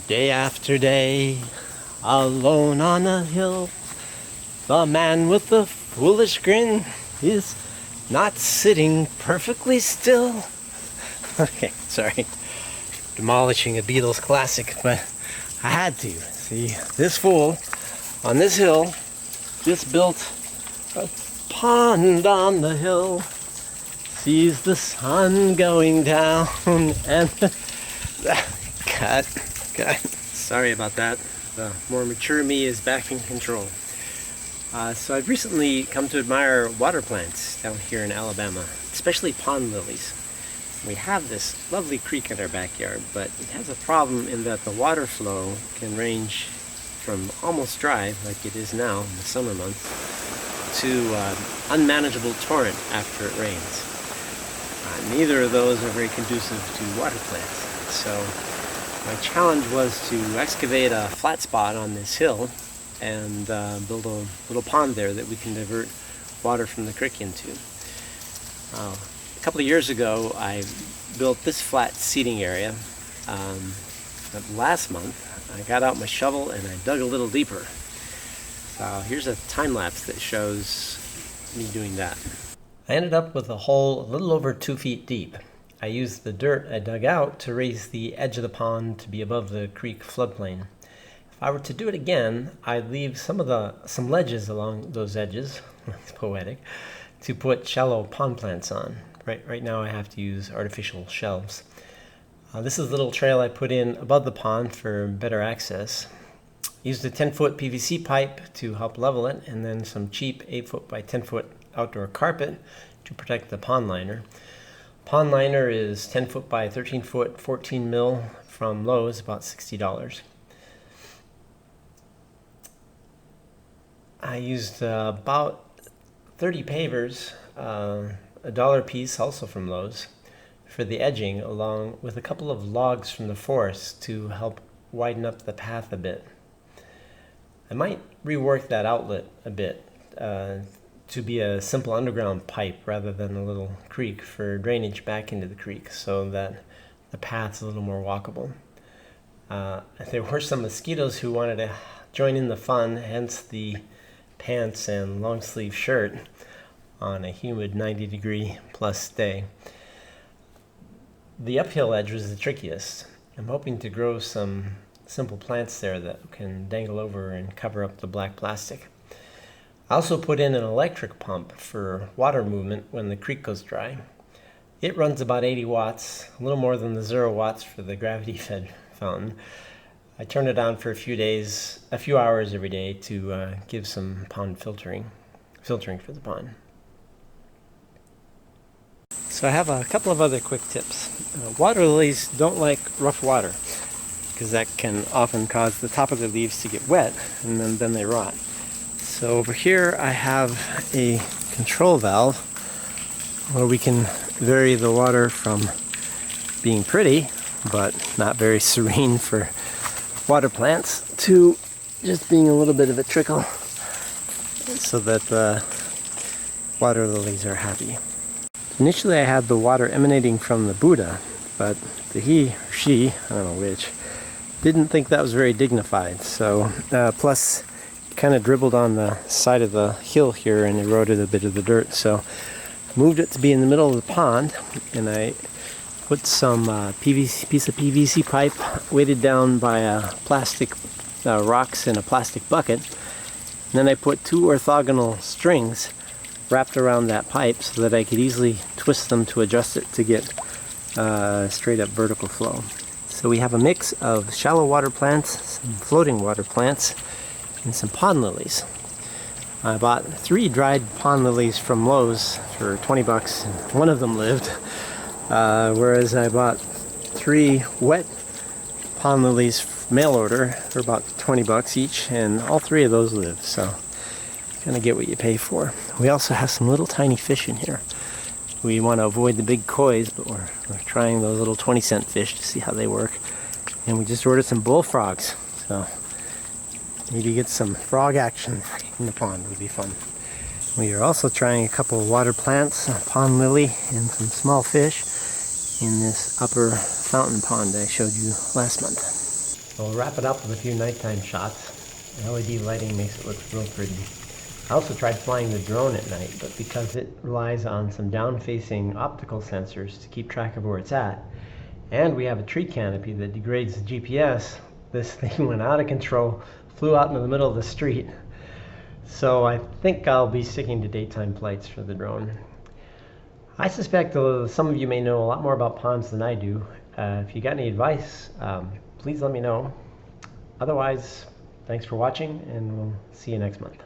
Day after day, alone on a hill, the man with the foolish grin is not sitting perfectly still. Okay, sorry. Demolishing a Beatles classic, but I had to. See, this fool on this hill just built a pond on the hill, sees the sun going down, and cut. Sorry about that. The more mature me is back in control. So I've recently come to admire water plants down here in Alabama, especially pond lilies. We have this lovely creek in our backyard, but it has a problem in that the water flow can range from almost dry, like it is now in the summer months, to unmanageable torrent after it rains. Neither of those are very conducive to water plants. So my challenge was to excavate a flat spot on this hill and build a little pond there that we can divert water from the creek into. A couple of years ago, I built this flat seating area. But last month, I got out my shovel and I dug a little deeper. So here's a time lapse that shows me doing that. I ended up with a hole a little over 2 feet deep. I used the dirt I dug out to raise the edge of the pond to be above the creek floodplain. If I were to do it again, I'd leave some ledges along those edges, it's poetic, to put shallow pond plants on. Right now I have to use artificial shelves. This is a little trail I put in above the pond for better access. Used a 10-foot PVC pipe to help level it, and then some cheap 8-foot by 10-foot outdoor carpet to protect the pond liner. Pond liner is 10 foot by 13 foot, 14 mil from Lowe's, about $60. I used about 30 pavers, $1 a piece, also from Lowe's, for the edging, along with a couple of logs from the forest to help widen up the path a bit. I might rework that outlet a bit to be a simple underground pipe rather than a little creek for drainage back into the creek, so that the path's a little more walkable. There were some mosquitoes who wanted to join in the fun, hence the pants and long sleeve shirt on a humid 90-degree plus day. The uphill edge was the trickiest. I'm hoping to grow some simple plants there that can dangle over and cover up the black plastic. I also put in an electric pump for water movement when the creek goes dry. It runs about 80 watts, a little more than the 0 watts for the gravity-fed fountain. I turn it on for a few hours every day to give some pond filtering for the pond. So I have a couple of other quick tips. Water lilies don't like rough water because that can often cause the top of the leaves to get wet and then they rot. So over here I have a control valve where we can vary the water from being pretty but not very serene for water plants to just being a little bit of a trickle so that the water lilies are happy. Initially I had the water emanating from the Buddha, but the he or she, I don't know which, didn't think that was very dignified. So plus kind of dribbled on the side of the hill here and eroded a bit of the dirt, so moved it to be in the middle of the pond, and I put some piece of PVC pipe weighted down by plastic rocks in a plastic bucket, and then I put 2 orthogonal strings wrapped around that pipe so that I could easily twist them to adjust it to get straight up vertical flow. So we have a mix of shallow water plants, some floating water plants, and some pond lilies. I bought 3 dried pond lilies from Lowe's for $20 and one of them lived, whereas I bought 3 wet pond lilies mail order for about $20 each, and all 3 of those lived, so kind of get what you pay for. We also have some little tiny fish in here. We want to avoid the big koi's, but we're trying those little 20-cent fish to see how they work. And we just ordered some bullfrogs, so maybe get some frog action in the pond would be fun. We are also trying a couple of water plants, a pond lily and some small fish. in this upper fountain pond I showed you last month. So we'll wrap it up with a few nighttime shots. LED lighting makes it look real pretty. I also tried flying the drone at night, but because it relies on some down-facing optical sensors to keep track of where it's at, and we have a tree canopy that degrades the GPS, this thing went out of control, flew out into the middle of the street. So I think I'll be sticking to daytime flights for the drone. I suspect some of you may know a lot more about ponds than I do. If you got any advice, please let me know. Otherwise, thanks for watching, and we'll see you next month.